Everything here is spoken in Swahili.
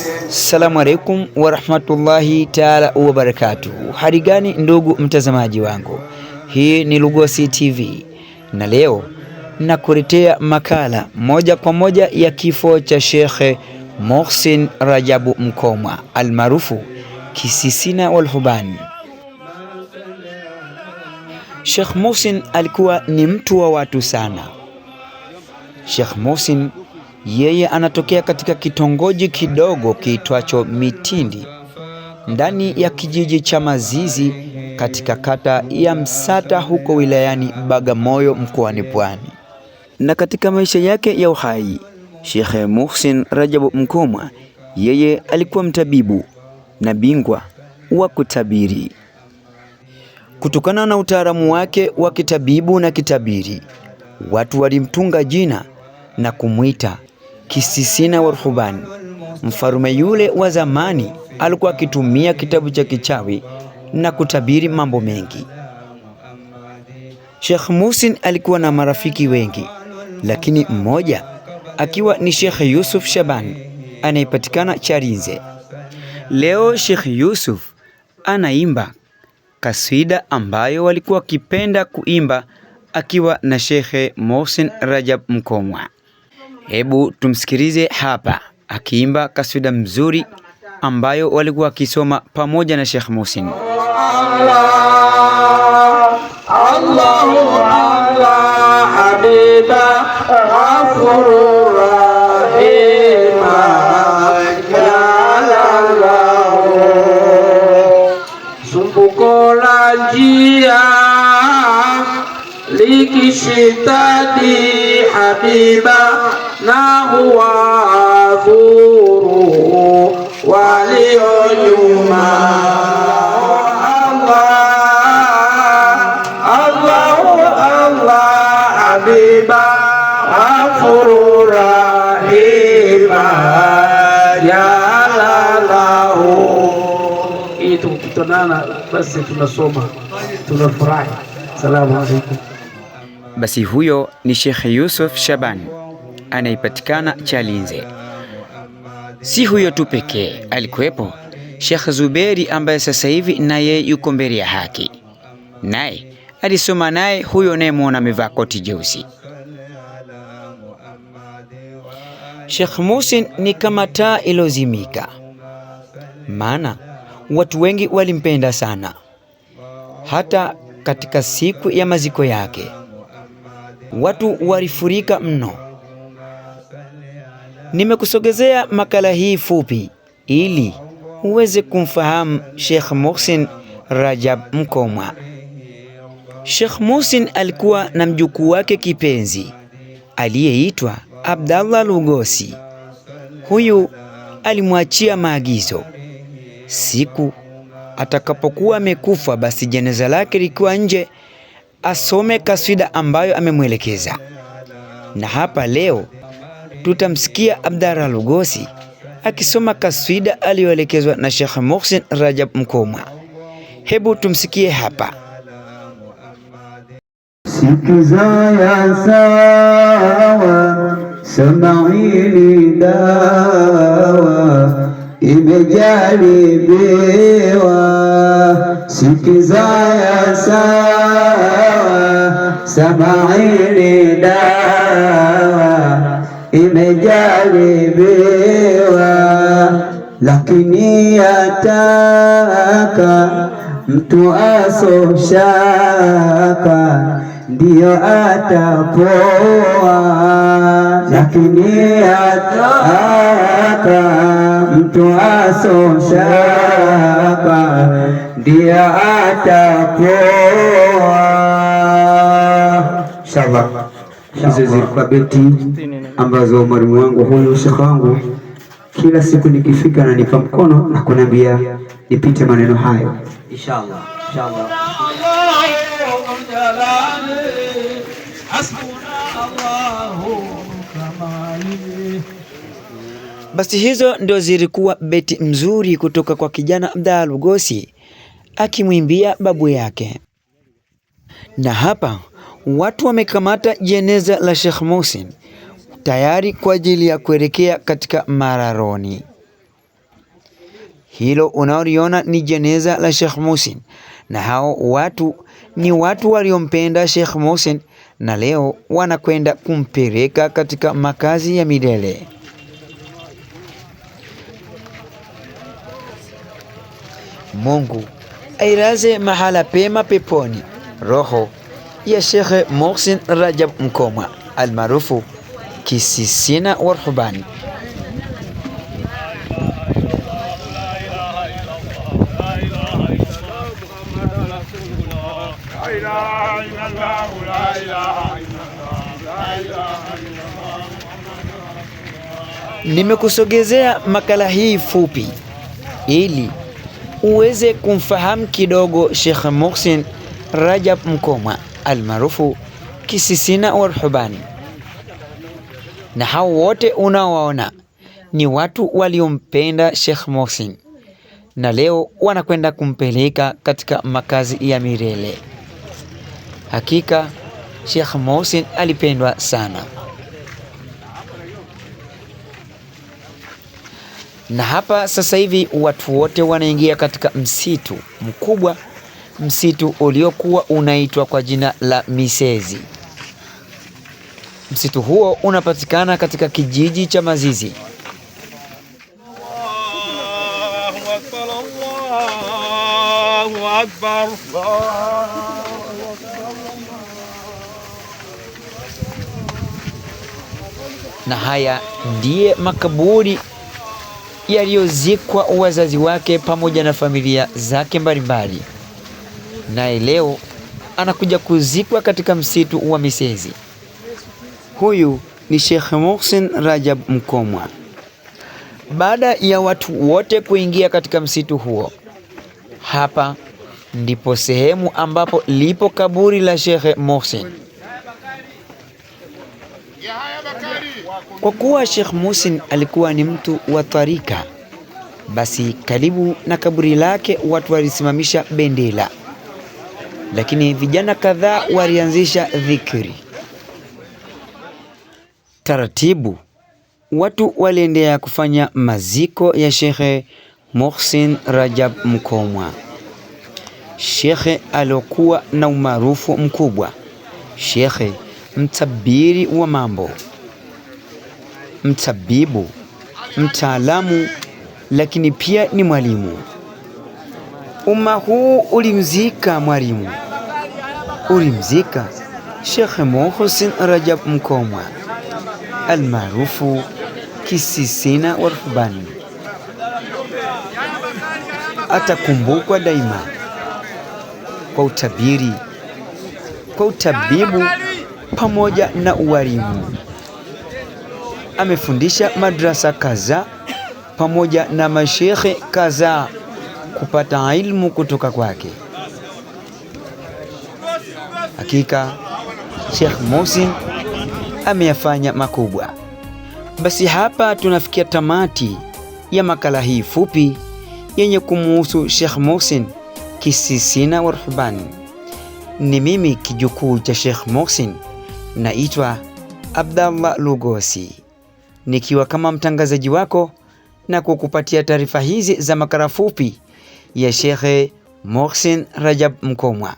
Assalamu alaikum warahmatullahi taala wabarakatuhu. Hali gani ndugu mtazamaji wangu, hii ni Lugosi TV na leo nakuletea makala moja kwa moja ya kifo cha Sheikh Muhsin Rajabu Mkomwa almaarufu Kisisina Walhubani. Sheikh Muhsin alikuwa ni mtu wa watu sana. Sheikh Muhsin yeye anatokea katika kitongoji kidogo kiitwacho Mitindi ndani ya kijiji cha Mazizi katika kata ya Msata huko wilayani Bagamoyo mkoani Pwani. Na katika maisha yake ya uhai, Sheikh Muhsin Rajabu Mkomwa yeye alikuwa mtabibu na bingwa wa kutabiri. Kutokana na utaalamu wake wa kitabibu na kitabiri, watu walimtunga jina na kumwita Kisisina Walhubani. Mfarume yule wa zamani alikuwa akitumia kitabu cha kichawi na kutabiri mambo mengi. Sheikh Muhsin alikuwa na marafiki wengi, lakini mmoja akiwa ni Sheikh Yusuf Shaban anayepatikana Chalinze. Leo Sheikh Yusuf anaimba kaswida ambayo walikuwa wakipenda kuimba akiwa na Sheikh Muhsin Rajab Mkomwa. Hebu tumsikilize hapa akiimba kaswida mzuri ambayo walikuwa wakisoma pamoja na Sheikh Muhsin. Allahu Allah habiba ghafurur rahima jalallahu sumbuko la njia likishitadi habiba na huwa dhuru walio nyuma. Habiba ghafurur rahima jalallahu. Itu tukitonana basi tunasoma tunafurahi. Salamu alaykum. Basi huyo ni Sheikh Yusuf Shaban anayepatikana Chalinze. Si huyo tu pekee, alikuwepo Sheikh Zuberi ambaye sasa hivi naye yuko mbele ya haki, naye alisoma naye huyo unayemwona amevaa koti jeusi. Sheikh Muhsin ni kama taa ilozimika, maana watu wengi walimpenda sana. Hata katika siku ya maziko yake watu walifurika mno. Nimekusogezea makala hii fupi ili uweze kumfahamu Sheikh Muhsin Rajab Mkomwa. Sheikh Muhsin alikuwa na mjukuu wake kipenzi aliyeitwa Abdallah Lugosi. Huyu alimwachia maagizo, siku atakapokuwa amekufa basi jeneza lake likiwa nje asome kaswida ambayo amemwelekeza. Na hapa leo tutamsikia Abdallah Lugosi akisoma kaswida aliyoelekezwa na Sheikh Muhsin Rajab Mkomwa. Hebu tumsikie hapa. Sikiza ya sawa, samaili dawa, imejaribiwa. Sikiza ya sawa, samaili dawa, imejaribiwa. Lakini yataka mtu asoshaka ndiyo atapoa. Lakini ataka mtu asoshaka ndiyo atapoa. Inshallah, hizo zilikuwa beti ambazo mwalimu wangu huyu Sheikh wangu kila siku nikifika na nipa mkono na kuniambia nipite maneno hayo. Inshallah, inshallah. Basi hizo ndio zilikuwa beti mzuri kutoka kwa kijana Abdallah Lugosi akimwimbia babu yake. Na hapa watu wamekamata jeneza la Sheikh Muhsin tayari kwa ajili ya kuelekea katika Mararoni. Hilo unaoliona ni jeneza la Sheikh Muhsin, na hao watu ni watu waliompenda Sheikh Muhsin na leo wanakwenda kumpeleka katika makazi ya milele. Mungu ailaze mahala pema peponi roho ya Sheikh Muhsin Rajab Mkomwa almaarufu Kisisina wa Ruhbani. Nimekusogezea makala hii fupi ili uweze kumfahamu kidogo Sheikh Muhsin Rajab Mkomwa almaarufu Kisisina wa Ruhbani. Na hao wote unaowaona ni watu waliompenda Sheikh Muhsin na leo wanakwenda kumpeleka katika makazi ya milele. Hakika Sheikh Muhsin alipendwa sana. Na hapa sasa hivi watu wote wanaingia katika msitu mkubwa, msitu uliokuwa unaitwa kwa jina la Misezi. Msitu huo unapatikana katika kijiji cha Mazizi. Allahu Akbar. Na haya ndiye makaburi yaliyozikwa wazazi wake pamoja na familia zake mbalimbali. Naye leo anakuja kuzikwa katika msitu wa Misezi. Huyu ni Sheikh Muhsin Rajab Mkomwa. Baada ya watu wote kuingia katika msitu huo, hapa ndipo sehemu ambapo lipo kaburi la Sheikh Muhsin. Kwa kuwa Sheikh Muhsin alikuwa ni mtu wa tarika, basi karibu na kaburi lake watu walisimamisha bendera, lakini vijana kadhaa walianzisha dhikri. Taratibu watu waliendelea kufanya maziko ya Sheikh Muhsin Rajab Mkomwa, Sheikh aliokuwa na umaarufu mkubwa, Sheikh mtabiri wa mambo, mtabibu, mtaalamu, lakini pia ni mwalimu. Umma huu ulimzika mwalimu, ulimzika Sheikh Muhsin Rajab Mkomwa almaarufu Kisisina wa Ruhbani. Atakumbukwa daima kwa utabiri, kwa utabibu pamoja na ualimu. Amefundisha madrasa kadhaa pamoja na mashekhe kadhaa kupata ilmu kutoka kwake. Hakika Sheikh Muhsin ameyafanya makubwa. Basi hapa tunafikia tamati ya makala hii fupi yenye kumuhusu Sheikh Muhsin Kisisina wa Ruhbani. Ni mimi kijukuu cha Sheikh Muhsin, naitwa Abdallah Lugosi, nikiwa kama mtangazaji wako na kukupatia taarifa hizi za makala fupi ya Sheikh Muhsin Rajab Mkomwa.